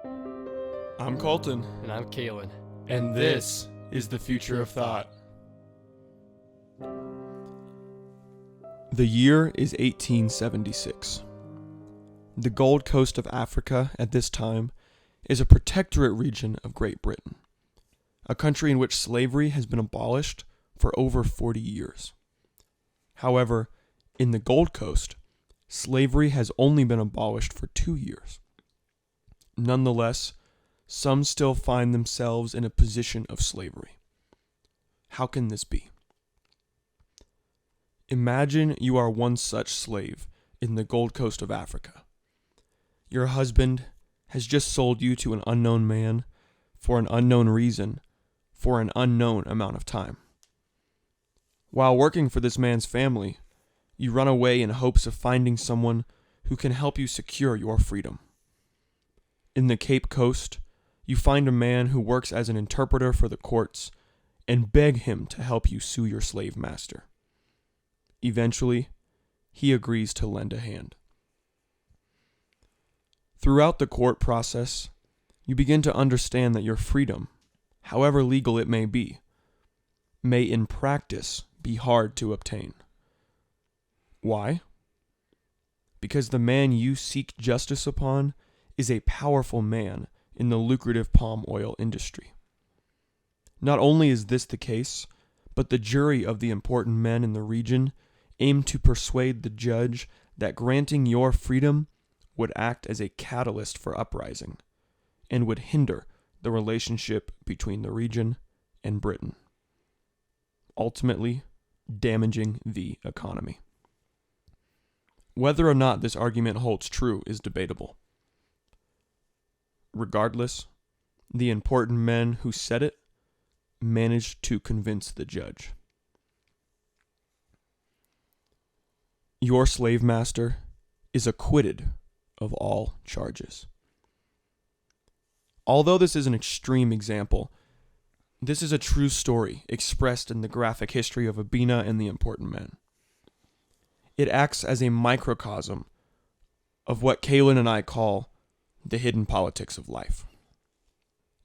I'm Colton. And I'm Kalen. And this is the Future of Thought. The year is 1876. The Gold Coast of Africa at this time is a protectorate region of Great Britain, a country in which slavery has been abolished for over 40 years. However, in the Gold Coast, slavery has only been abolished for 2 years. Nonetheless, some still find themselves in a position of slavery. How can this be? Imagine you are one such slave in the Gold Coast of Africa. Your husband has just sold you to an unknown man for an unknown reason for an unknown amount of time. While working for this man's family, you run away in hopes of finding someone who can help you secure your freedom. In the Cape Coast, you find a man who works as an interpreter for the courts and beg him to help you sue your slave master. Eventually, he agrees to lend a hand. Throughout the court process, you begin to understand that your freedom, however legal it may be, may in practice be hard to obtain. Why? Because the man you seek justice upon is a powerful man in the lucrative palm oil industry. Not only is this the case, but the jury of the important men in the region aim to persuade the judge that granting your freedom would act as a catalyst for uprising and would hinder the relationship between the region and Britain, ultimately damaging the economy. Whether or not this argument holds true is debatable. Regardless, the important men who said it managed to convince the judge. Your slave master is acquitted of all charges. Although this is an extreme example, this is a true story expressed in the graphic history of Abina and the important men. It acts as a microcosm of what Kalen and I call the hidden politics of life.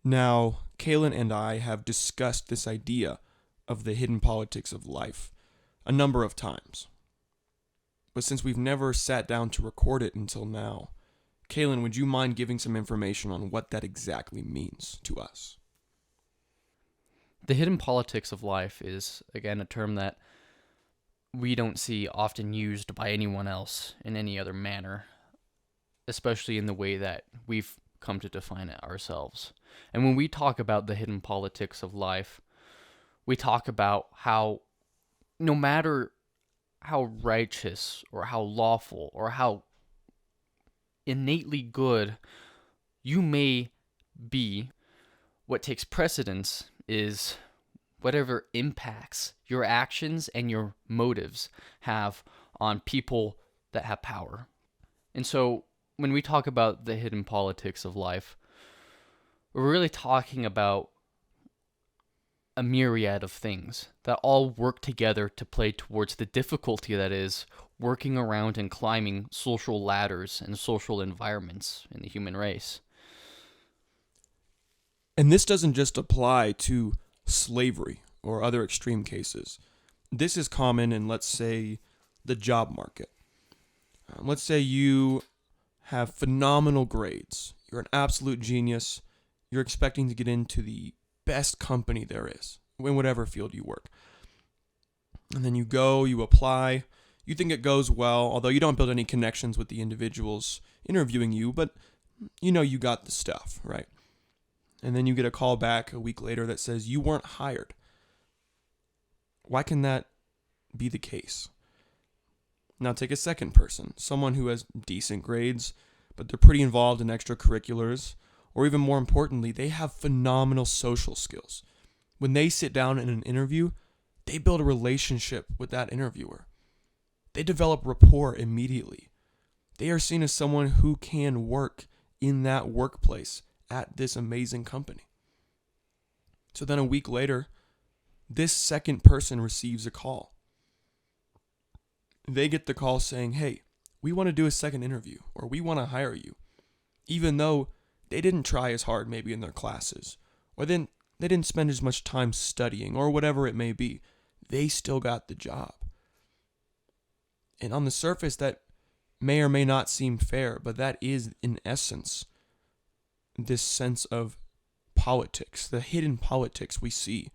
Now, Kalen and I have discussed this idea of the hidden politics of life a number of times. But since we've never sat down to record it until now, Kalen, would you mind giving some information on what that exactly means to us? The hidden politics of life is, again, a term that we don't see often used by anyone else in any other manner, especially in the way that we've come to define it ourselves. And when we talk about the hidden politics of life, we talk about how no matter how righteous or how lawful or how innately good you may be, what takes precedence is whatever impacts your actions and your motives have on people that have power. And so when we talk about the hidden politics of life, we're really talking about a myriad of things that all work together to play towards the difficulty that is working around and climbing social ladders and social environments in the human race. And this doesn't just apply to slavery or other extreme cases. This is common in, let's say, the job market. Let's say you have phenomenal grades. You're an absolute genius. You're expecting to get into the best company there is in whatever field you work. And then you go, you apply, you think it goes well, although you don't build any connections with the individuals interviewing you, but you know you got the stuff, right? And then you get a call back a week later that says you weren't hired. Why can that be the case? Now take a second person, someone who has decent grades, but they're pretty involved in extracurriculars, or even more importantly, they have phenomenal social skills. When they sit down in an interview, they build a relationship with that interviewer. They develop rapport immediately. They are seen as someone who can work in that workplace at this amazing company. So then a week later, this second person receives a call. They get the call saying, hey, we want to do a second interview, or we want to hire you, even though they didn't try as hard maybe in their classes, or then they didn't spend as much time studying, or whatever it may be. They still got the job. And on the surface, that may or may not seem fair, but that is, in essence, this sense of politics, the hidden politics we see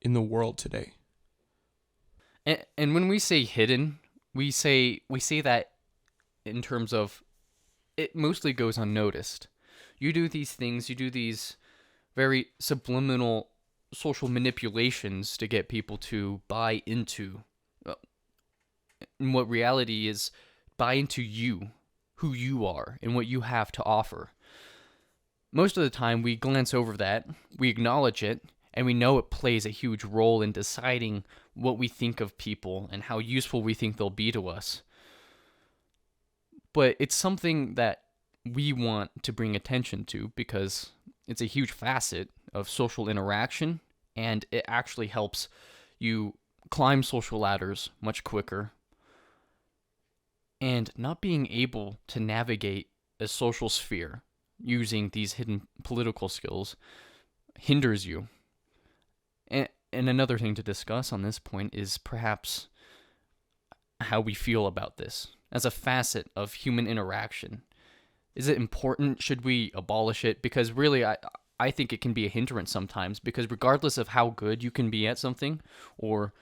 in the world today. And when we say hidden, we say that in terms of it mostly goes unnoticed. You do these things, you do these very subliminal social manipulations to get people to buy into what reality is, buy into you, who you are, and what you have to offer. Most of the time, we glance over that, we acknowledge it, and we know it plays a huge role in deciding what we think of people and how useful we think they'll be to us. But it's something that we want to bring attention to because it's a huge facet of social interaction, and it actually helps you climb social ladders much quicker. And not being able to navigate a social sphere using these hidden political skills hinders you. And another thing to discuss on this point is perhaps how we feel about this as a facet of human interaction. Is it important? Should we abolish it? Because really, I think it can be a hindrance sometimes, because regardless of how good you can be at something or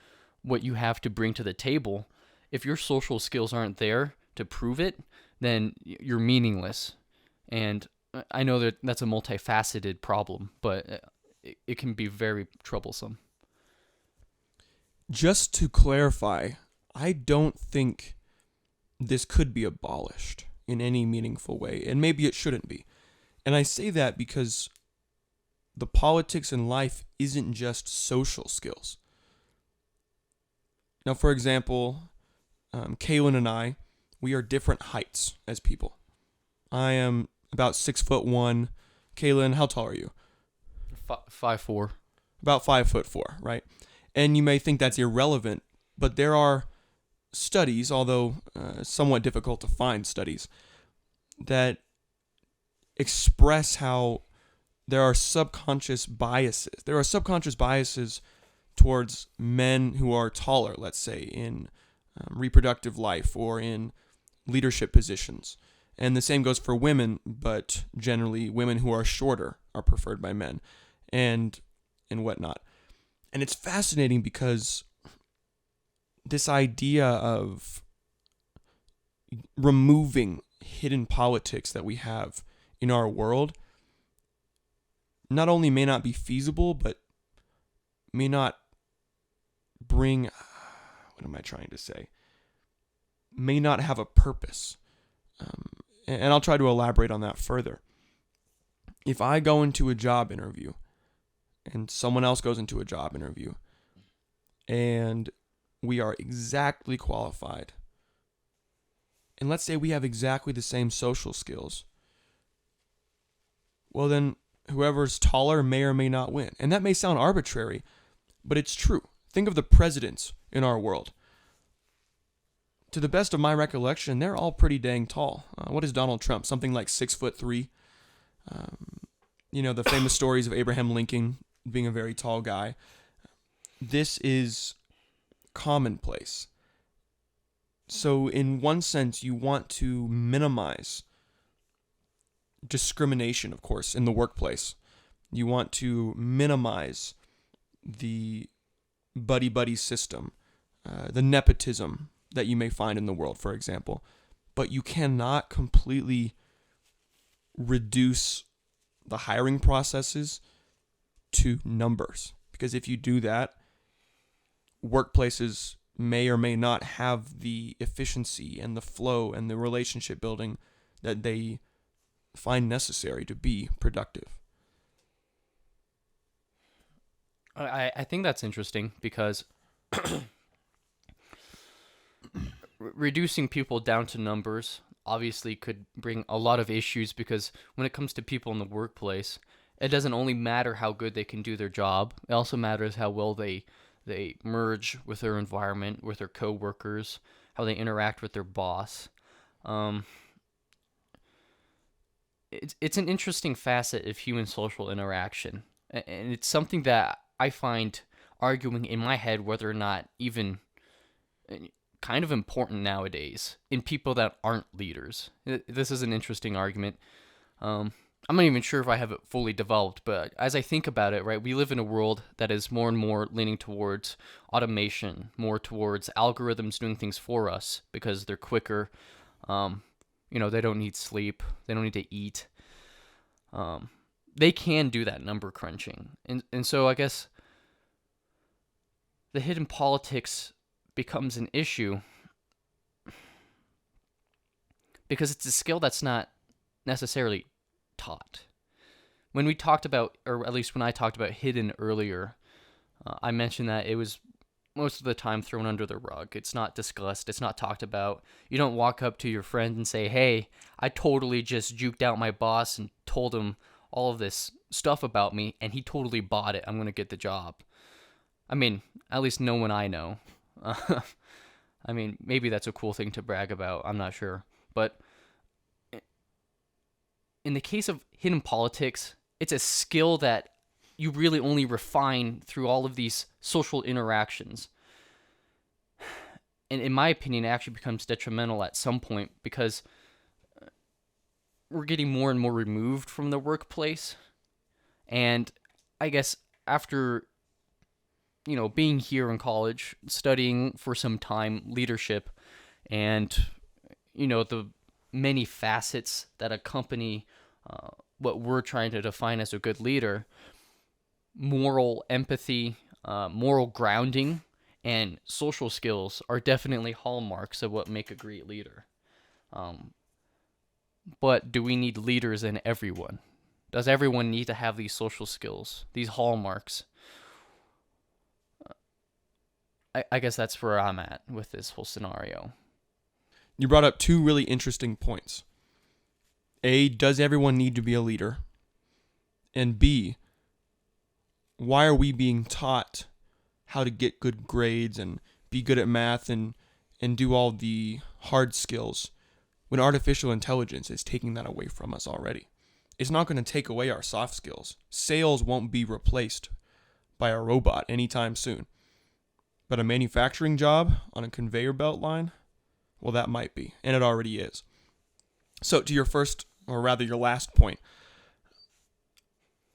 what you have to bring to the table, if your social skills aren't there to prove it, then you're meaningless. And I know that that's a multifaceted problem, but it can be very troublesome. Just to clarify, I don't think this could be abolished in any meaningful way, and maybe it shouldn't be. And I say that because the politics in life isn't just social skills. Now, for example, Kaylin and I, we are different heights as people. I am about 6'1". Kaylin, how tall are you? 5'4". About 5'4", right? And you may think that's irrelevant, but there are studies, although somewhat difficult to find studies, that express how there are subconscious biases. There are subconscious biases towards men who are taller, let's say, in reproductive life or in leadership positions. And the same goes for women, but generally women who are shorter are preferred by men and whatnot. And it's fascinating because this idea of removing hidden politics that we have in our world not only may not be feasible, but may not bring, what am I trying to say? May not have a purpose. And I'll try to elaborate on that further. If I go into a job interview and someone else goes into a job interview and we are exactly qualified, and let's say we have exactly the same social skills, well then whoever's taller may or may not win. And that may sound arbitrary, but it's true. Think of the presidents in our world. To the best of my recollection, they're all pretty dang tall. What is Donald Trump? Something like 6'3". The famous stories of Abraham Lincoln being a very tall guy. This is commonplace. So in one sense, you want to minimize discrimination, of course, in the workplace. You want to minimize the buddy-buddy system, the nepotism that you may find in the world, for example. But you cannot completely reduce the hiring processes to numbers. Because if you do that, workplaces may or may not have the efficiency and the flow and the relationship building that they find necessary to be productive. I think that's interesting because reducing people down to numbers obviously could bring a lot of issues, because when it comes to people in the workplace, it doesn't only matter how good they can do their job. It also matters how well they merge with their environment, with their coworkers, how they interact with their boss. it's an interesting facet of human social interaction, and it's something that I find arguing in my head whether or not even kind of important nowadays in people that aren't leaders. This is an interesting argument. I'm not even sure if I have it fully developed, but as I think about it, right, we live in a world that is more and more leaning towards automation, more towards algorithms doing things for us because they're quicker. They don't need sleep, they don't need to eat. They can do that number crunching. And so I guess the hidden politics becomes an issue because it's a skill that's not necessarily taught. When we talked about, or at least when I talked about hidden earlier, I mentioned that it was most of the time thrown under the rug. It's not discussed. It's not talked about. You don't walk up to your friend and say, hey, I totally just juked out my boss and told him all of this stuff about me, and he totally bought it. I'm going to get the job. I mean, at least no one I know. I mean, maybe that's a cool thing to brag about. I'm not sure. But in the case of hidden politics, it's a skill that you really only refine through all of these social interactions. And in my opinion, it actually becomes detrimental at some point because we're getting more and more removed from the workplace. And I guess after, being here in college, studying for some time leadership and, the many facets that accompany what we're trying to define as a good leader, moral empathy, moral grounding, and social skills are definitely hallmarks of what make a great leader. But do we need leaders in everyone? Does everyone need to have these social skills, these hallmarks? I guess that's where I'm at with this whole scenario. You brought up two really interesting points. A, does everyone need to be a leader? And B, why are we being taught how to get good grades and be good at math and do all the hard skills when artificial intelligence is taking that away from us already? It's not going to take away our soft skills. Sales won't be replaced by a robot anytime soon. But a manufacturing job on a conveyor belt line, well, that might be, and it already is. So to your first, or rather your last point,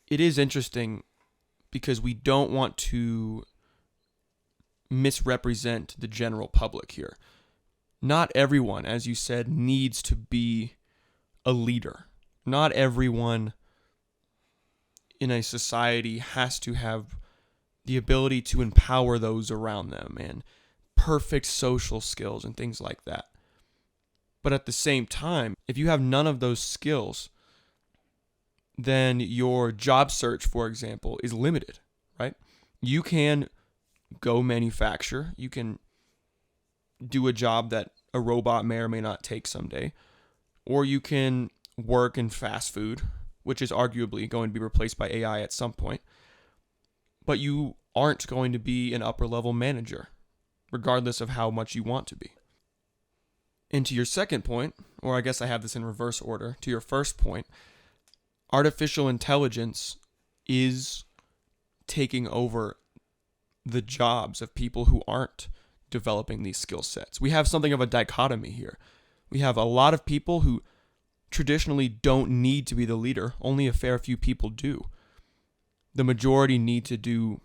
it is interesting because we don't want to misrepresent the general public here. Not everyone, as you said, needs to be a leader. Not everyone in a society has to have the ability to empower those around them and perfect social skills and things like that. But at the same time, if you have none of those skills, then your job search, for example, is limited, right? You can go manufacture. You can do a job that a robot may or may not take someday. Or you can work in fast food, which is arguably going to be replaced by AI at some point. But you aren't going to be an upper level manager, regardless of how much you want to be. And to your second point, or I guess I have this in reverse order, to your first point, artificial intelligence is taking over the jobs of people who aren't developing these skill sets. We have something of a dichotomy here. We have a lot of people who traditionally don't need to be the leader. Only a fair few people do. The majority need to do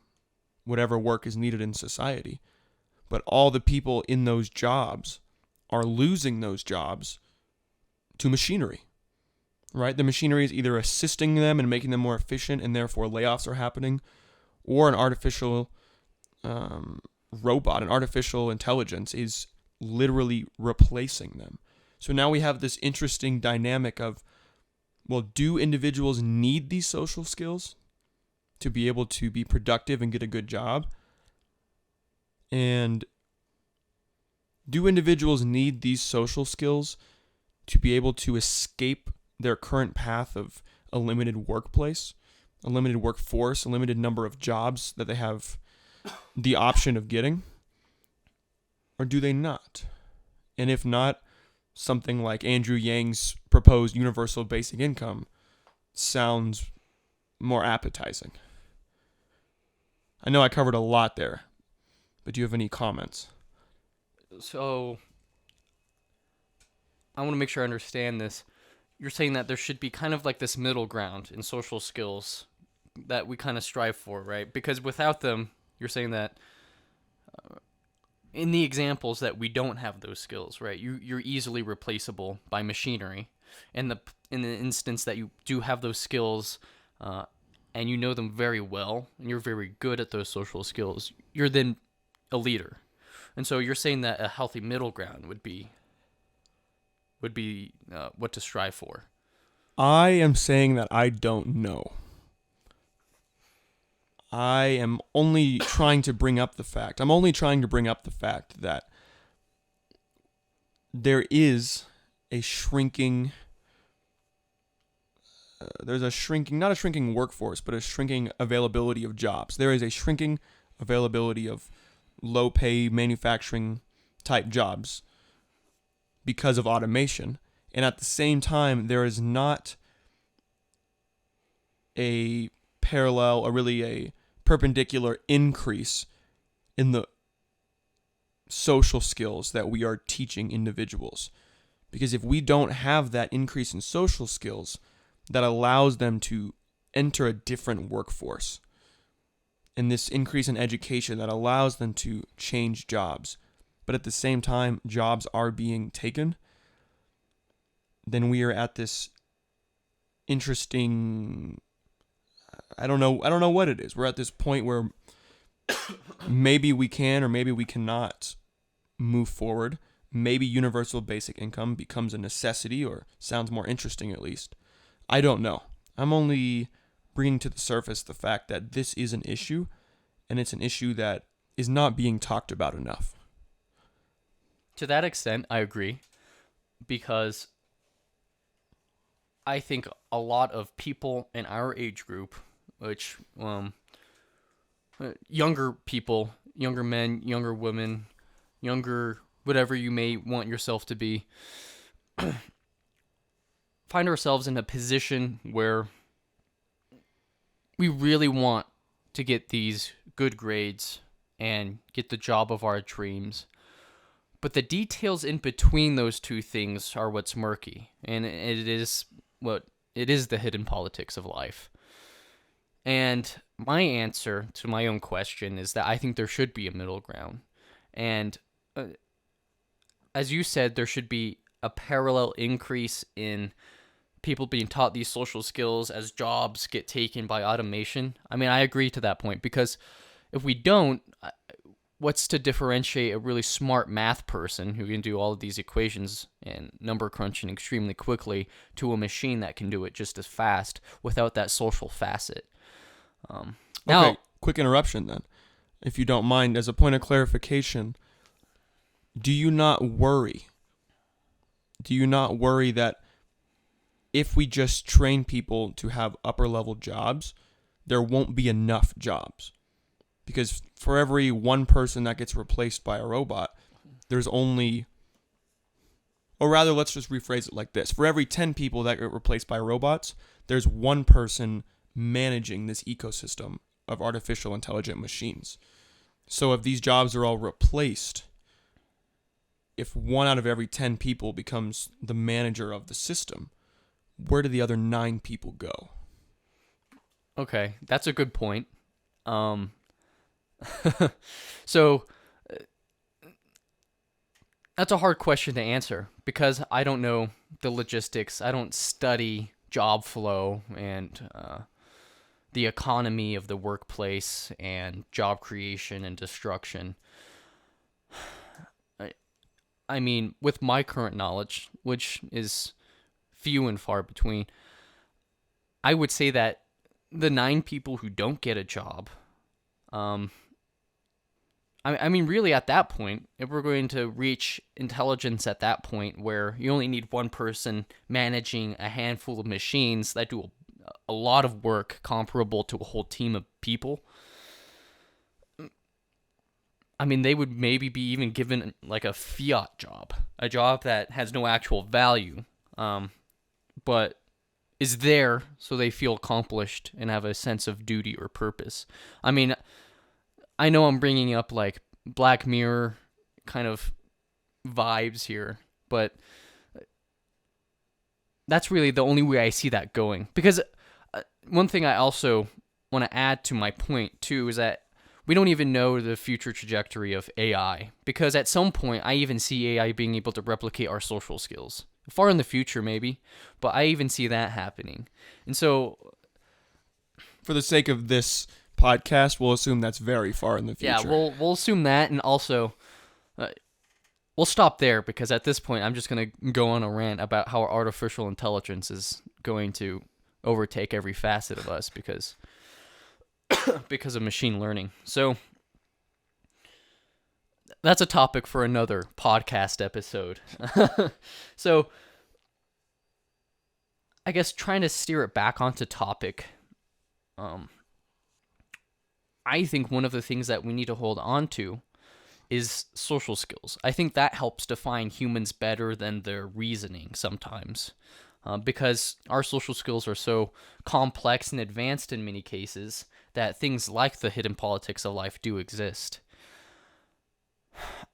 whatever work is needed in society. But all the people in those jobs are losing those jobs to machinery, right? The machinery is either assisting them and making them more efficient and therefore layoffs are happening, or an artificial robot, an artificial intelligence is literally replacing them. So now we have this interesting dynamic of, well, do individuals need these social skills to be able to be productive and get a good job? And do individuals need these social skills to be able to escape their current path of a limited workplace, a limited workforce, a limited number of jobs that they have the option of getting? Or do they not? And if not, something like Andrew Yang's proposed universal basic income sounds more appetizing. I know I covered a lot there, but do you have any comments? So, I want to make sure I understand this. You're saying that there should be kind of like this middle ground in social skills that we kind of strive for, right? Because without them, you're saying that in the examples that we don't have those skills, right? You're easily replaceable by machinery. And in the instance that you do have those skills, and you know them very well, and you're very good at those social skills, you're then a leader. And so you're saying that a healthy middle ground would be what to strive for. I am saying that I don't know. I am only trying to bring up the fact. I'm only trying to bring up the fact that there is a shrinking. There's a shrinking, not a shrinking workforce, but a shrinking availability of jobs. There is a shrinking availability of low-pay manufacturing type jobs because of automation. And at the same time, there is not a parallel, or really a perpendicular increase in the social skills that we are teaching individuals. Because if we don't have that increase in social skills that allows them to enter a different workforce, and this increase in education that allows them to change jobs, but at the same time jobs are being taken, then we are at this interesting, I don't know what it is. We're at this point where maybe we can or maybe we cannot move forward. Maybe universal basic income becomes a necessity, or sounds more interesting at least. I don't know. I'm only bringing to the surface the fact that this is an issue, and it's an issue that is not being talked about enough. To that extent, I agree, because I think a lot of people in our age group, which younger people, younger men, younger women, younger whatever you may want yourself to be, find ourselves in a position where we really want to get these good grades and get the job of our dreams. But the details in between those two things are what's murky, and it is the hidden politics of life. And my answer to my own question is that I think there should be a middle ground. And as you said, there should be a parallel increase in people being taught these social skills as jobs get taken by automation. I mean, I agree to that point, because if we don't, what's to differentiate a really smart math person who can do all of these equations and number crunching extremely quickly to a machine that can do it just as fast without that social facet? Now, okay, quick interruption then, if you don't mind, as a point of clarification. Do you not worry that if we just train people to have upper level jobs, there won't be enough jobs? Because for every one person that gets replaced by a robot, there's only, or rather, let's just rephrase it like this. For every 10 people that get replaced by robots, there's one person managing this ecosystem of artificial intelligent machines. So if these jobs are all replaced, if 1 out of every 10 people becomes the manager of the system, where do the other 9 people go? okay, that's a good point. So that's a hard question to answer, because I don't know the logistics. I don't study job flow and the economy of the workplace and job creation and destruction. I mean, with my current knowledge, which is few and far between, I would say that the 9 people who don't get a job, I mean, really at that point, if we're going to reach intelligence at that point where you only need one person managing a handful of machines that do a lot of work comparable to a whole team of people, I mean, they would maybe be even given like a fiat job, a job that has no actual value, but is there so they feel accomplished and have a sense of duty or purpose. I mean, I know I'm bringing up like Black Mirror kind of vibes here, but that's really the only way I see that going. Because one thing I also want to add to my point too is that we don't even know the future trajectory of AI, because at some point I even see AI being able to replicate our social skills. Far in the future maybe, but I even see that happening. And so For the sake of this podcast, we'll assume that's very far in the future. yeah, we'll assume that, and also we'll stop there, because at this point I'm just going to go on a rant about how artificial intelligence is going to overtake every facet of us because of machine learning. So that's a topic for another podcast episode. So I guess trying to steer it back onto topic, I think one of the things that we need to hold on to is social skills. I think that helps define humans better than their reasoning sometimes, because our social skills are so complex and advanced in many cases that things like the hidden politics of life do exist.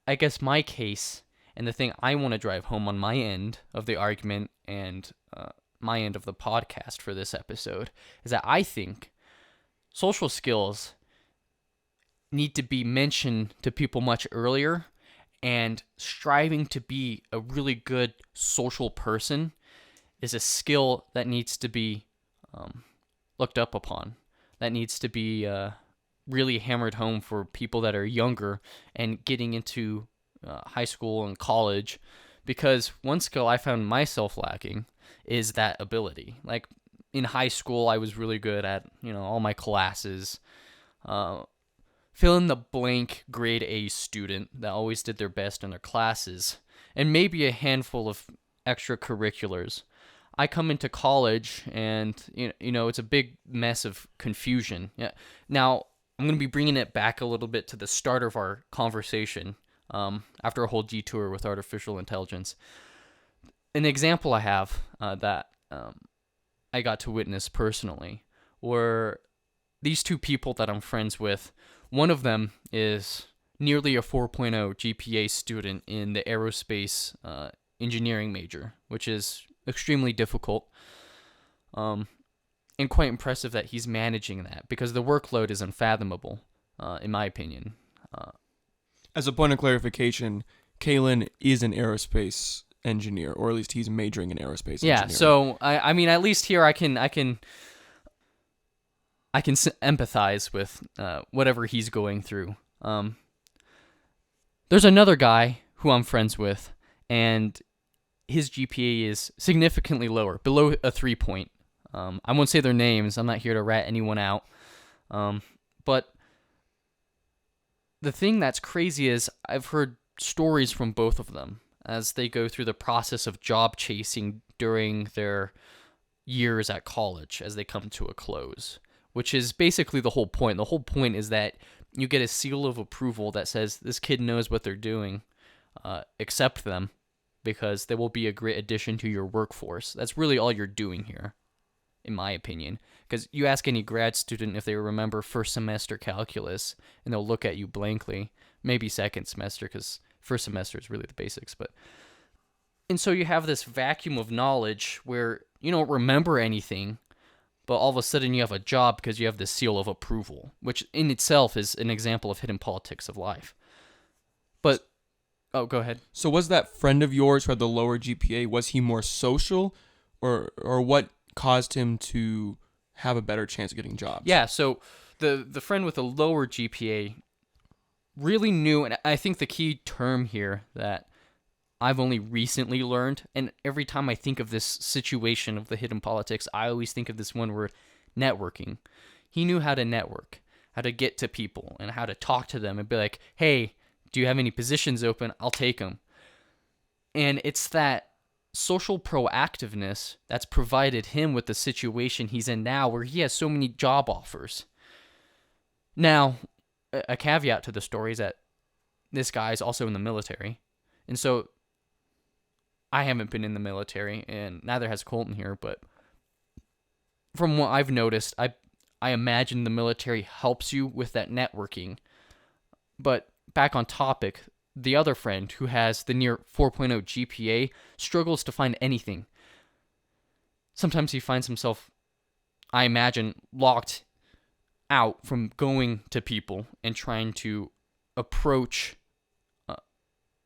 I guess my case, and the thing I want to drive home on my end of the argument and my end of the podcast for this episode, is that I think social skills need to be mentioned to people much earlier, and striving to be a really good social person is a skill that needs to be looked up upon, that needs to be really hammered home for people that are younger and getting into high school and college, because one skill I found myself lacking is that ability. Like in high school, I was really good at, all my classes, fill in the blank grade A student that always did their best in their classes, and maybe a handful of extracurriculars. I come into college and, it's a big mess of confusion. Yeah. Now, I'm going to be bringing it back a little bit to the start of our conversation, after a whole detour with artificial intelligence. An example I have that I got to witness personally were these two people that I'm friends with. One of them is nearly a 4.0 GPA student in the aerospace engineering major, which is extremely difficult, and quite impressive that he's managing that, because the workload is unfathomable, in my opinion. As a point of clarification, Kalen is an aerospace engineer, or at least he's majoring in aerospace engineering. Yeah, so I mean, at least here I can empathize with whatever he's going through. There's another guy who I'm friends with, and his GPA is significantly lower, below a 3 point. I won't say their names. I'm not here to rat anyone out. But the thing that's crazy is I've heard stories from both of them as they go through the process of job chasing during their years at college as they come to a close, which is basically the whole point. The whole point is that you get a seal of approval that says this kid knows what they're doing. Accept them, because they will be a great addition to your workforce. That's really all you're doing here, in my opinion. Because you ask any grad student if they remember first semester calculus, and they'll look at you blankly. Maybe second semester, because first semester is really the basics. And so you have this vacuum of knowledge where you don't remember anything, but all of a sudden you have a job because you have this seal of approval, which in itself is an example of hidden politics of life. But, oh, go ahead. So was that friend of yours who had the lower GPA, was he more social, or what caused him to have a better chance of getting jobs? Yeah, so the friend with a lower GPA really knew, and I think the key term here that I've only recently learned, and every time I think of this situation of the hidden politics, I always think of this one word, networking. He knew how to network, how to get to people, and how to talk to them and be like, hey, do you have any positions open? I'll take them. And it's that social proactiveness that's provided him with the situation he's in now, where he has so many job offers. Now, a caveat to the story is that this guy's also in the military. And so I haven't been in the military, and neither has Colton here, but from what I've noticed, I imagine the military helps you with that networking. But back on topic, the other friend who has the near 4.0 GPA struggles to find anything. Sometimes he finds himself, I imagine, locked out from going to people and trying to approach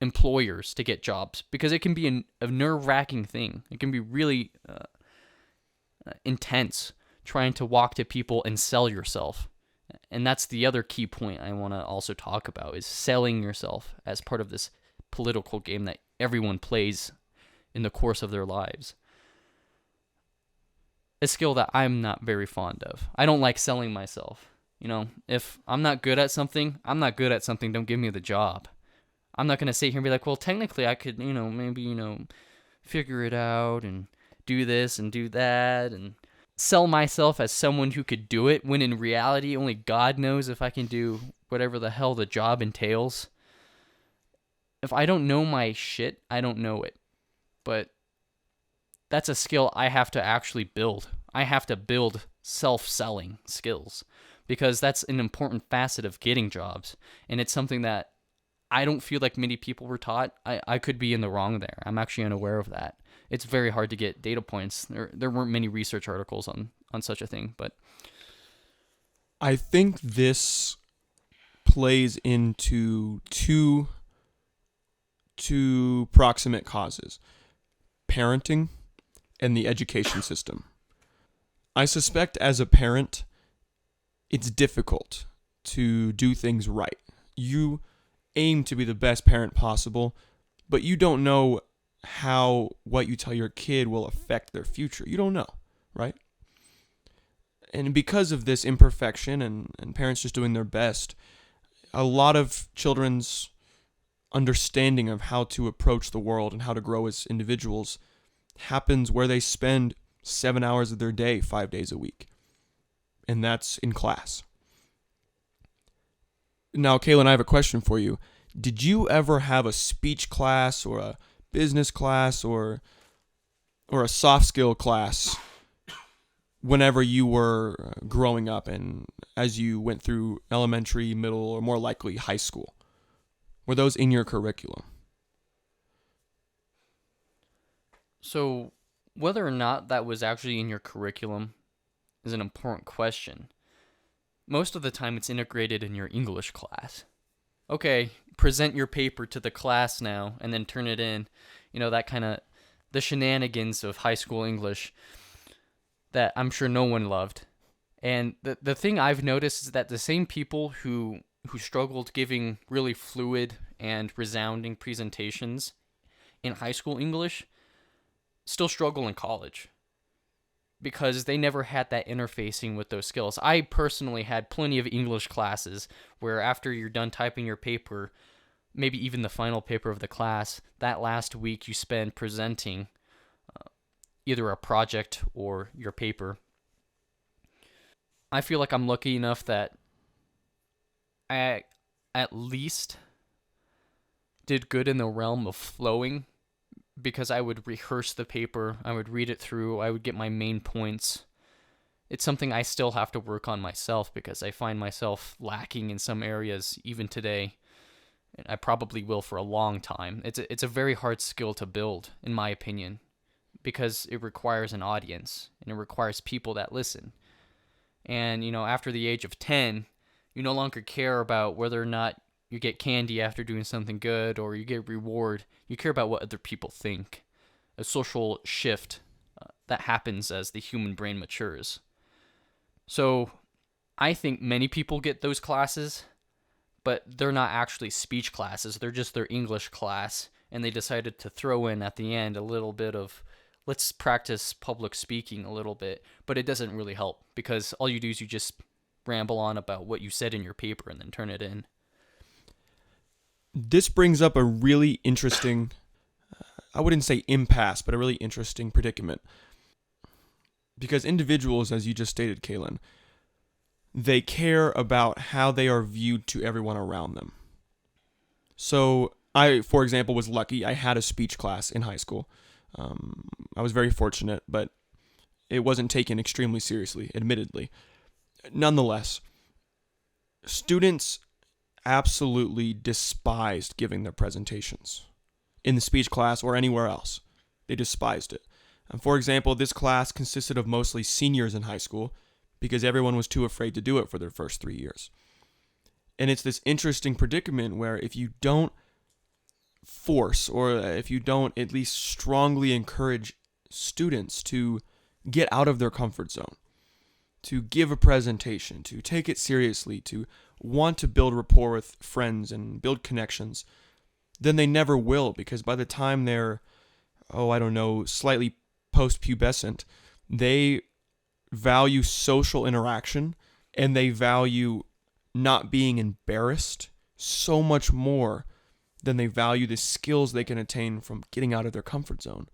employers to get jobs, because it can be a nerve-wracking thing. It can be really intense trying to walk to people and sell yourself. And that's the other key point I want to also talk about, is selling yourself as part of this political game that everyone plays in the course of their lives. A skill that I'm not very fond of. I don't like selling myself. If I'm not good at something, I'm not good at something. Don't give me the job. I'm not going to sit here and be like, well, technically I could, maybe, figure it out and do this and do that and sell myself as someone who could do it, when in reality only God knows if I can do whatever the hell the job entails. If I don't know my shit, I don't know it. But that's a skill I have to actually build. I have to build self-selling skills, because that's an important facet of getting jobs. And it's something that I don't feel like many people were taught. I could be in the wrong there. I'm actually unaware of that. It's very hard to get data points. There weren't many research articles on such a thing, but I think this plays into two proximate causes: parenting and the education system. I suspect as a parent, it's difficult to do things right. You aim to be the best parent possible, but you don't know how what you tell your kid will affect their future. You don't know, right? And because of this imperfection and parents just doing their best, a lot of children's understanding of how to approach the world and how to grow as individuals happens where they spend 7 hours of their day, 5 days a week. And that's in class. Now, Kaylin, I have a question for you. Did you ever have a speech class or a business class or a soft skill class whenever you were growing up and as you went through elementary, middle, or more likely high school? Were those in your curriculum? So whether or not that was actually in your curriculum is an important question. Most of the time it's integrated in your English class. Okay, present your paper to the class now and then turn it in. That kind of the shenanigans of high school English that I'm sure no one loved. And the thing I've noticed is that the same people who struggled giving really fluid and resounding presentations in high school English still struggle in college, because they never had that interfacing with those skills. I personally had plenty of English classes where after you're done typing your paper, maybe even the final paper of the class, that last week you spend presenting either a project or your paper. I feel like I'm lucky enough that I at least did good in the realm of flowing, because I would rehearse the paper, I would read it through, I would get my main points. It's something I still have to work on myself, because I find myself lacking in some areas even today. And I probably will for a long time. It's a very hard skill to build, in my opinion, because it requires an audience and it requires people that listen. And, after the age of 10, you no longer care about whether or not you get candy after doing something good or you get reward. You care about what other people think. A social shift that happens as the human brain matures. So I think many people get those classes, but they're not actually speech classes. They're just their English class, and they decided to throw in at the end a little bit of, let's practice public speaking a little bit, but it doesn't really help, because all you do is you just ramble on about what you said in your paper and then turn it in. This brings up a really interesting, I wouldn't say impasse, but a really interesting predicament. Because individuals, as you just stated, Kaylin, they care about how they are viewed to everyone around them. So I, for example, was lucky. I had a speech class in high school. I was very fortunate, but it wasn't taken extremely seriously, admittedly. Nonetheless, students absolutely despised giving their presentations in the speech class or anywhere else. They despised it. For example, this class consisted of mostly seniors in high school because everyone was too afraid to do it for their first 3 years. And it's this interesting predicament where if you don't force, or if you don't at least strongly encourage students to get out of their comfort zone, to give a presentation, to take it seriously, to want to build rapport with friends and build connections, then they never will, because by the time they're, slightly post-pubescent, they value social interaction and they value not being embarrassed so much more than they value the skills they can attain from getting out of their comfort zone.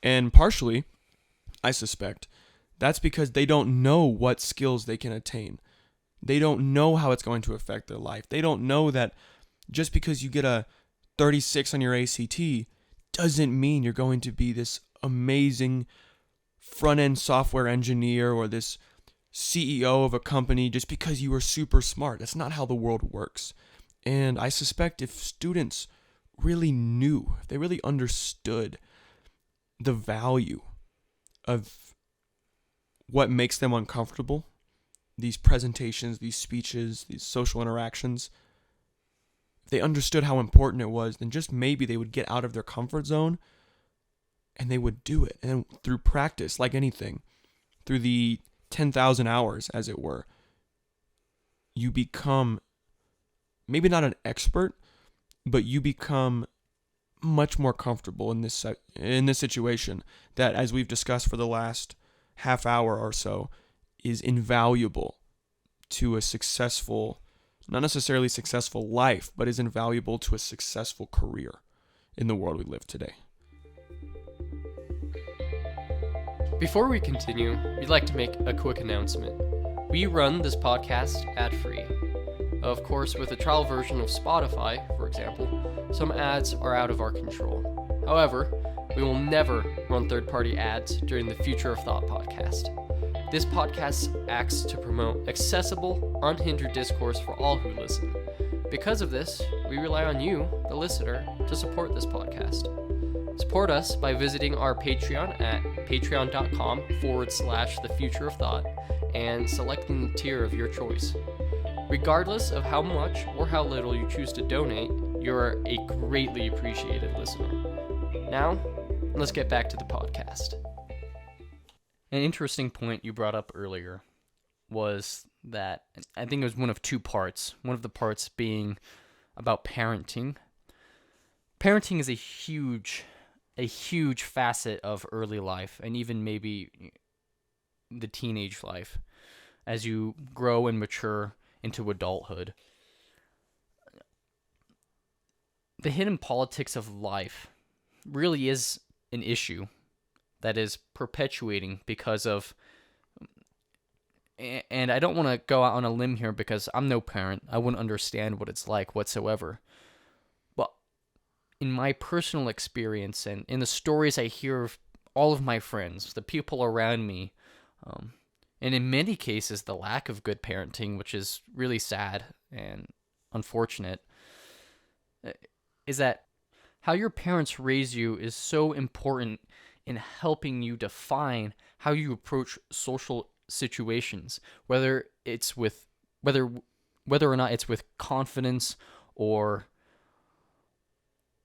And partially, I suspect, that's because they don't know what skills they can attain. They don't know how it's going to affect their life. They don't know that just because you get a 36 on your ACT doesn't mean you're going to be this amazing front-end software engineer or this CEO of a company just because you are super smart. That's not how the world works. And I suspect if students really knew, if they really understood the value of what makes them uncomfortable, these presentations, these speeches, these social interactions, if they understood how important it was, then just maybe they would get out of their comfort zone and they would do it. And through practice, like anything, through the 10,000 hours, as it were, you become maybe not an expert, but you become much more comfortable in this situation that, as we've discussed for the last half hour or so, is invaluable to a successful, not necessarily successful life, but is invaluable to a successful career in the world we live today. Before we continue, we'd like to make a quick announcement. We run this podcast ad-free. Of course, with a trial version of Spotify, for example, some ads are out of our control. However, we will never run third-party ads during the Future of Thought podcast. This podcast acts to promote accessible, unhindered discourse for all who listen. Because of this, we rely on you, the listener, to support this podcast. Support us by visiting our Patreon at patreon.com/thefutureofthought and selecting the tier of your choice. Regardless of how much or how little you choose to donate, you're a greatly appreciated listener. Now, let's get back to the podcast. An interesting point you brought up earlier was that, I think it was one of two parts. One of the parts being about parenting. Parenting is a huge facet of early life, and even maybe the teenage life, as you grow and mature into adulthood. The hidden politics of life really is an issue that is perpetuating because of, and I don't want to go out on a limb here because I'm no parent. I wouldn't understand what it's like whatsoever. But in my personal experience and in the stories I hear of all of my friends, the people around me, and in many cases, the lack of good parenting, which is really sad and unfortunate, is that how your parents raise you is so important in helping you define how you approach social situations, whether or not it's with confidence or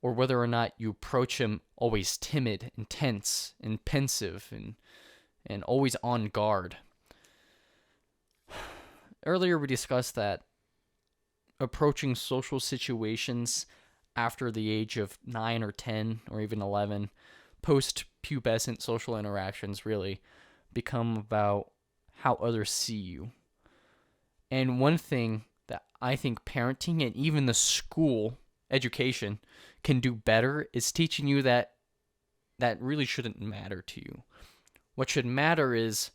whether or not you approach him always timid and tense and pensive and always on guard. Earlier we discussed that approaching social situations after the age of 9 or 10 or even 11, post-pubescent social interactions really become about how others see you. And one thing that I think parenting and even the school education can do better is teaching you that really shouldn't matter to you. What should matter is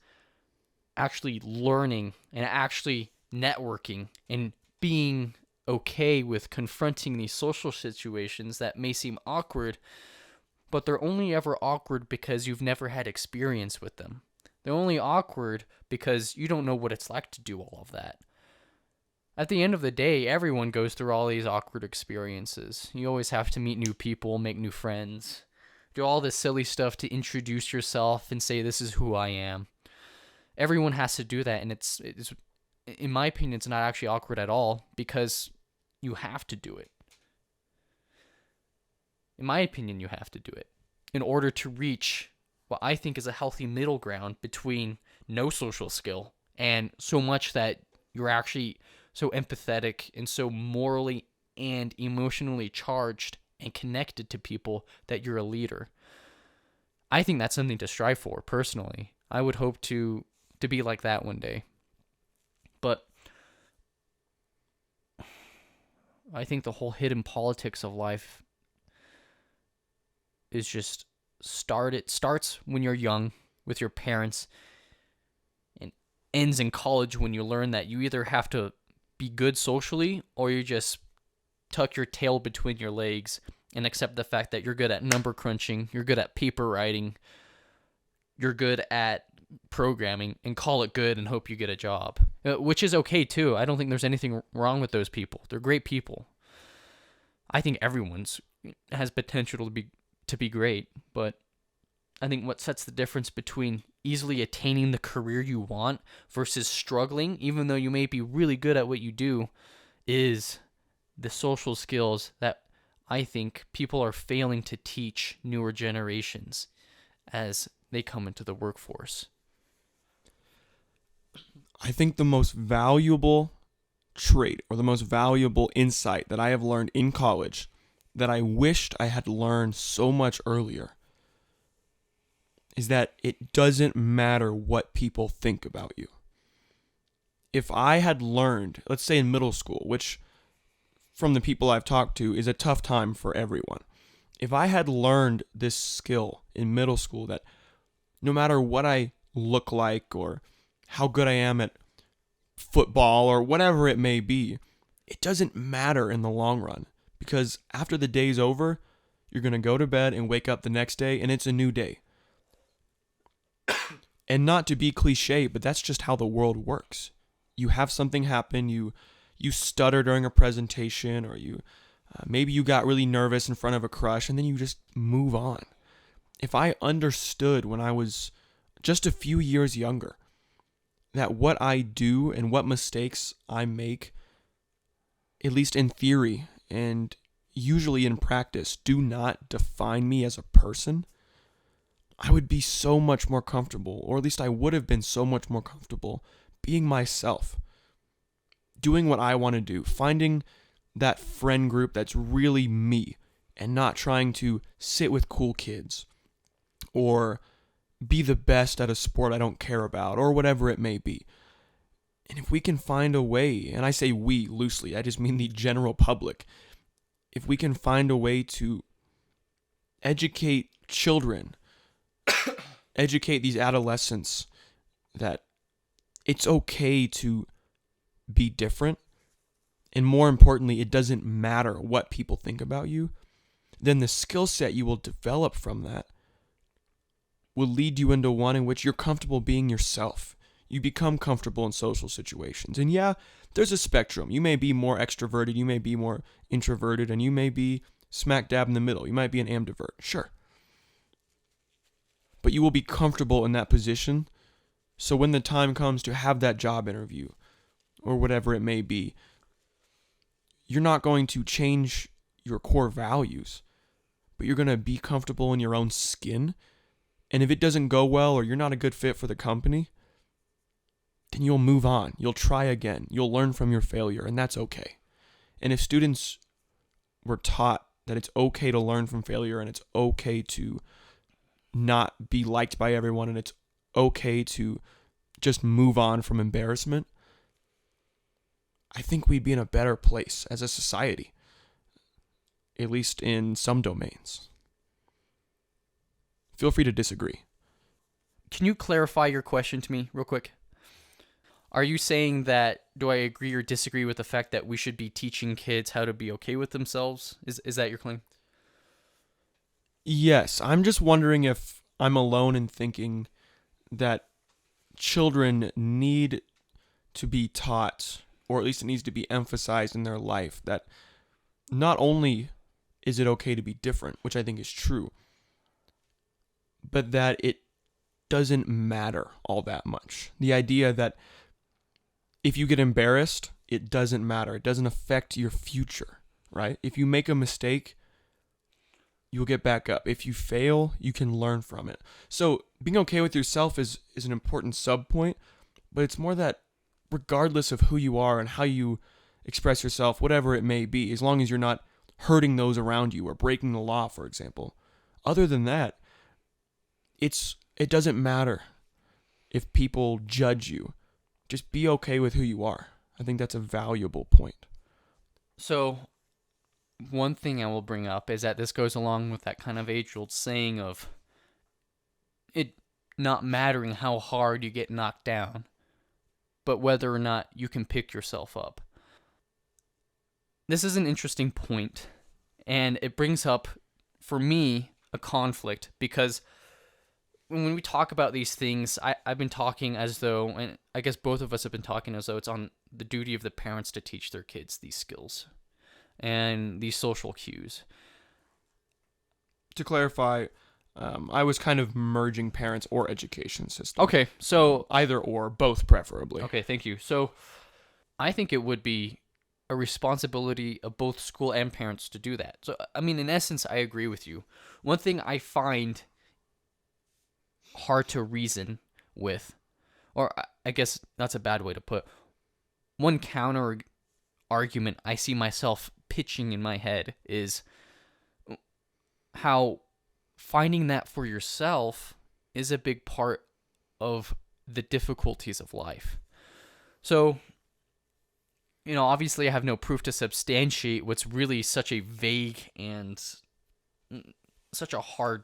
actually learning and actually networking and being okay with confronting these social situations that may seem awkward, but they're only ever awkward because you've never had experience with them. They're only awkward because you don't know what it's like to do all of that. At the end of the day, everyone goes through all these awkward experiences. You always have to meet new people, make new friends, do all this silly stuff to introduce yourself and say, this is who I am. Everyone has to do that, and it's in my opinion, it's not actually awkward at all because you have to do it. In my opinion, you have to do it in order to reach what I think is a healthy middle ground between no social skill and so much that you're actually so empathetic and so morally and emotionally charged and connected to people that you're a leader. I think that's something to strive for, personally. I would hope to be like that one day. But I think the whole hidden politics of life is just it starts when you're young with your parents and ends in college when you learn that you either have to be good socially or you just tuck your tail between your legs and accept the fact that you're good at number crunching, you're good at paper writing, you're good at programming, and call it good and hope you get a job, which is okay too. I don't think there's anything wrong with those people. They're great people. I think everyone's has potential to be great, but I think what sets the difference between easily attaining the career you want versus struggling, even though you may be really good at what you do, is the social skills that I think people are failing to teach newer generations as they come into the workforce. I think the most valuable trait or the most valuable insight that I have learned in college that I wished I had learned so much earlier is that it doesn't matter what people think about you. If I had learned, let's say in middle school, which from the people I've talked to is a tough time for everyone. If I had learned this skill in middle school that no matter what I look like or how good I am at football or whatever it may be, it doesn't matter in the long run because after the day's over, you're going to go to bed and wake up the next day and it's a new day. And not to be cliche, but that's just how the world works. You have something happen, you stutter during a presentation, or maybe you got really nervous in front of a crush, and then you just move on. If I understood when I was just a few years younger that what I do and what mistakes I make, at least in theory and usually in practice, do not define me as a person, I would be so much more comfortable, or at least I would have been so much more comfortable being myself, doing what I want to do, finding that friend group that's really me and not trying to sit with cool kids or be the best at a sport I don't care about or whatever it may be. And if we can find a way, and I say we loosely, I just mean the general public, if we can find a way to educate children, educate these adolescents that it's okay to be different, and more importantly, it doesn't matter what people think about you, then the skill set you will develop from that will lead you into one in which you're comfortable being yourself. You become comfortable in social situations. And yeah, there's a spectrum. You may be more extroverted, you may be more introverted, and you may be smack dab in the middle. You might be an ambivert, sure. But you will be comfortable in that position, so when the time comes to have that job interview, or whatever it may be, you're not going to change your core values, but you're going to be comfortable in your own skin. And if it doesn't go well or you're not a good fit for the company, then you'll move on. You'll try again. You'll learn from your failure, and that's okay. And if students were taught that it's okay to learn from failure and it's okay to not be liked by everyone and it's okay to just move on from embarrassment, I think we'd be in a better place as a society, at least in some domains. Feel free to disagree. Can you clarify your question to me real quick? Are you saying that, do I agree or disagree with the fact that we should be teaching kids how to be okay with themselves? Is that your claim? Yes, I'm just wondering if I'm alone in thinking that children need to be taught, or at least it needs to be emphasized in their life, that not only is it okay to be different, which I think is true, but that it doesn't matter all that much. The idea that if you get embarrassed, it doesn't matter. It doesn't affect your future, right? If you make a mistake, you'll get back up. If you fail, you can learn from it. So being okay with yourself is an important sub point, but it's more that regardless of who you are and how you express yourself, whatever it may be, as long as you're not hurting those around you or breaking the law, for example. Other than that, it doesn't matter if people judge you. Just be okay with who you are. I think that's a valuable point. So, one thing I will bring up is that this goes along with that kind of age-old saying of it not mattering how hard you get knocked down, but whether or not you can pick yourself up. This is an interesting point, and it brings up, for me, a conflict, because when we talk about these things, I've been talking as though, and I guess both of us have been talking as though it's on the duty of the parents to teach their kids these skills and these social cues. To clarify, I was kind of merging parents or education system. Okay, so Either or, both preferably. okay, thank you. So I think it would be a responsibility of both school and parents to do that. So, I mean, in essence, I agree with you. One thing I find hard to reason with, or I guess that's a bad way to put, one counter argument I see myself pitching in my head is how finding that for yourself is a big part of the difficulties of life. So, obviously I have no proof to substantiate what's really such a vague and such a hard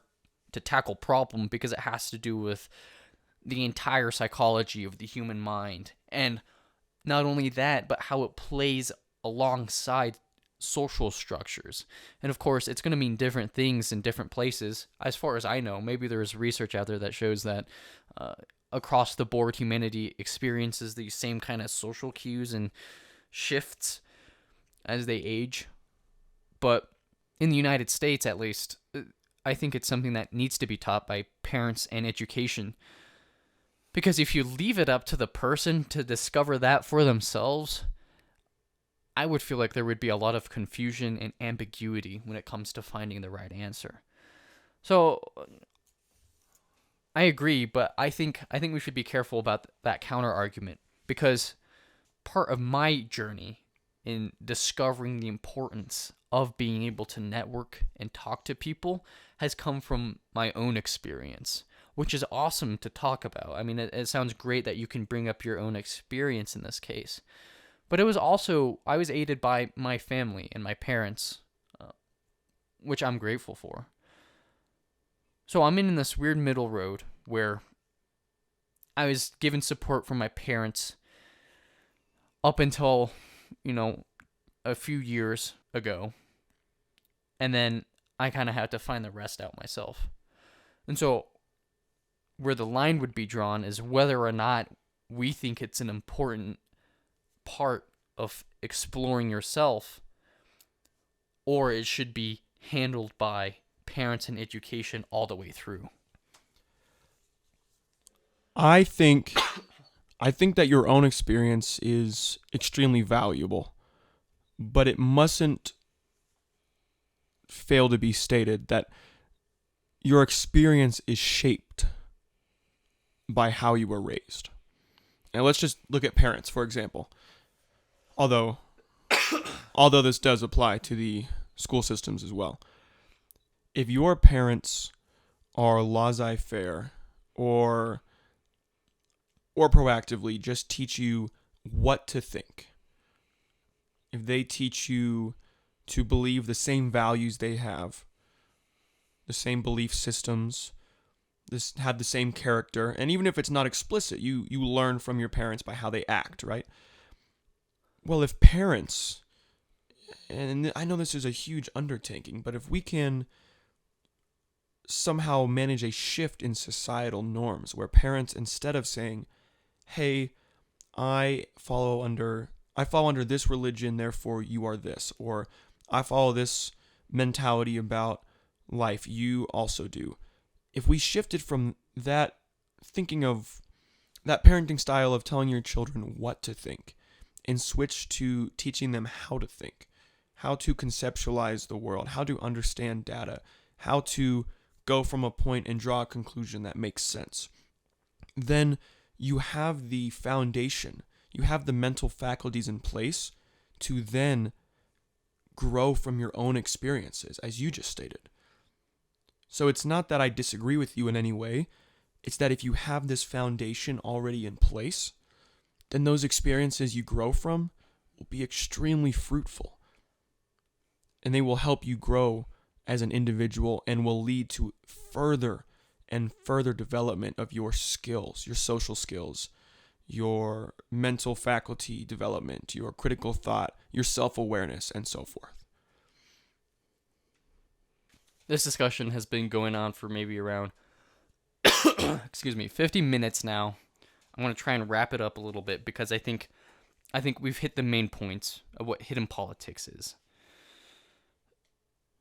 to tackle problem, because it has to do with the entire psychology of the human mind. And not only that, but how it plays alongside social structures. And of course, it's going to mean different things in different places. As far as I know, maybe there's research out there that shows that across the board, humanity experiences these same kind of social cues and shifts as they age. But in the United States, at least, I think it's something that needs to be taught by parents and education. Because if you leave it up to the person to discover that for themselves, I would feel like there would be a lot of confusion and ambiguity when it comes to finding the right answer. So I agree, but I think we should be careful about that counter argument, because part of my journey in discovering the importance of being able to network and talk to people has come from my own experience, which is awesome to talk about. I mean, it sounds great that you can bring up your own experience in this case. But it was also, I was aided by my family and my parents, which I'm grateful for. So I'm in this weird middle road where I was given support from my parents up until, a few years ago. And then I kind of had to find the rest out myself. And so where the line would be drawn is whether or not we think it's an important part of exploring yourself, or it should be handled by parents and education all the way through. I think that your own experience is extremely valuable, but it mustn't fail to be stated that your experience is shaped by how you were raised. Now let's just look at parents, for example. Although this does apply to the school systems as well. If your parents are laissez-faire or proactively just teach you what to think, if they teach you to believe the same values they have, the same belief systems, have the same character, and even if it's not explicit, you learn from your parents by how they act, right? Well, if parents, and I know this is a huge undertaking, but if we can somehow manage a shift in societal norms where parents, instead of saying, hey, I fall under this religion, therefore you are this, or I follow this mentality about life, you also do. If we shifted from that thinking of that parenting style of telling your children what to think and switch to teaching them how to think, how to conceptualize the world, how to understand data, how to go from a point and draw a conclusion that makes sense, then you have the foundation, you have the mental faculties in place to then grow from your own experiences, as you just stated. So it's not that I disagree with you in any way. It's that if you have this foundation already in place, then those experiences you grow from will be extremely fruitful. And they will help you grow as an individual and will lead to further and further development of your skills, your social skills, your mental faculty development, your critical thought, your self-awareness, and so forth. This discussion has been going on for maybe around 50 minutes now. I want to try and wrap it up a little bit because I think we've hit the main points of what hidden politics is.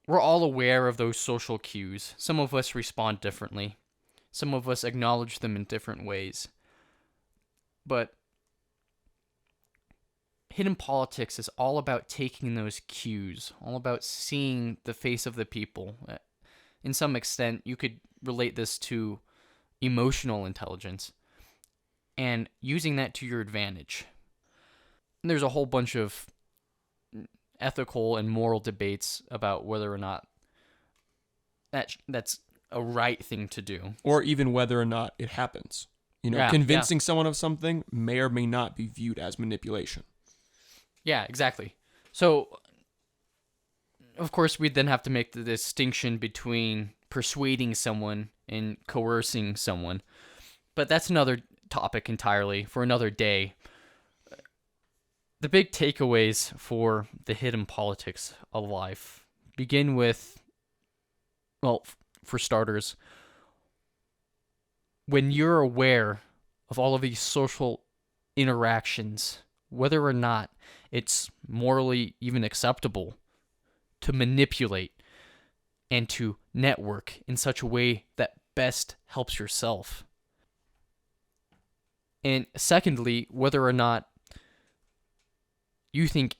We're all aware of those social cues. Some of us respond differently. Some of us acknowledge them in different ways. But hidden politics is all about taking those cues, all about seeing the face of the people. In some extent, you could relate this to emotional intelligence and using that to your advantage. And there's a whole bunch of ethical and moral debates about whether or not that's a right thing to do. Or even whether or not it happens. Convincing someone of something may or may not be viewed as manipulation. Yeah, exactly. So, of course, we'd then have to make the distinction between persuading someone and coercing someone. But that's another topic entirely for another day. The big takeaways for the hidden politics of life begin with, well, for starters, when you're aware of all of these social interactions, whether or not it's morally even acceptable to manipulate and to network in such a way that best helps yourself. And secondly, whether or not you think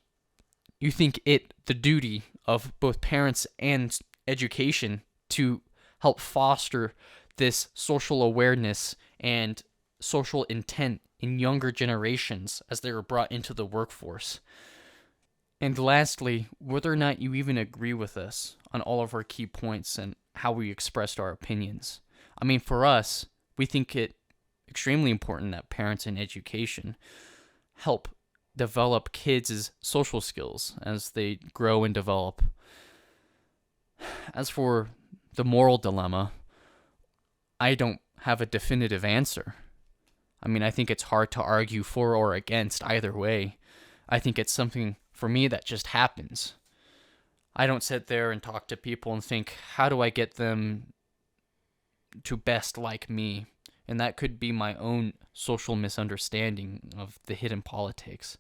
it the duty of both parents and education to help foster this social awareness and social intent in younger generations as they are brought into the workforce. And lastly, whether or not you even agree with us on all of our key points and how we expressed our opinions. I mean, for us, we think it extremely important that parents and education help develop kids' social skills as they grow and develop. As for the moral dilemma, I don't have a definitive answer. I mean, I think it's hard to argue for or against either way. I think it's something, for me, that just happens. I don't sit there and talk to people and think, how do I get them to best like me? And that could be my own social misunderstanding of the hidden politics.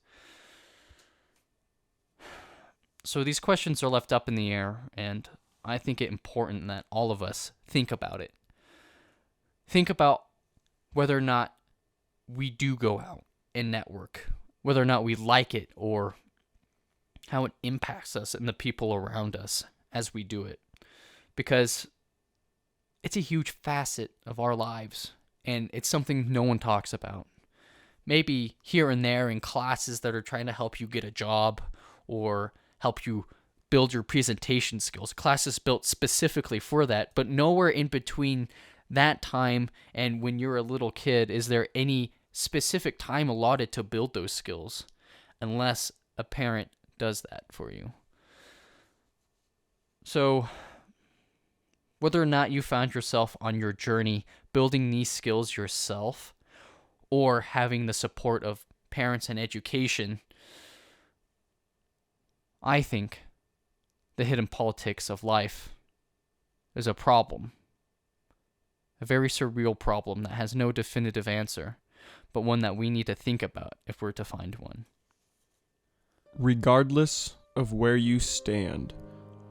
So these questions are left up in the air, and I think it important that all of us think about it. Think about whether or not we do go out and network, whether or not we like it or how it impacts us and the people around us as we do it. Because it's a huge facet of our lives, and it's something no one talks about. Maybe here and there in classes that are trying to help you get a job or help you build your presentation skills. Classes built specifically for that, but nowhere in between that time and when you're a little kid is there any specific time allotted to build those skills unless a parent does that for you. So Whether or not you found yourself on your journey building these skills yourself or having the support of parents and education, I think the hidden politics of life is a problem. A very surreal problem that has no definitive answer, but one that we need to think about if we're to find one. Regardless of where you stand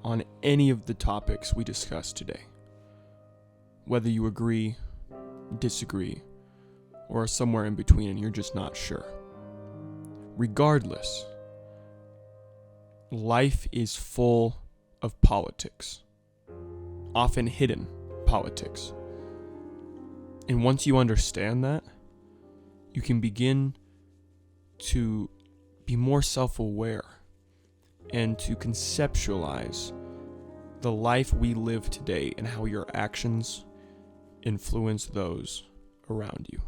on any of the topics we discussed today, whether you agree, disagree, or are somewhere in between and you're just not sure, regardless, life is full of politics, often hidden politics. And once you understand that, you can begin to be more self-aware and to conceptualize the life we live today and how your actions influence those around you.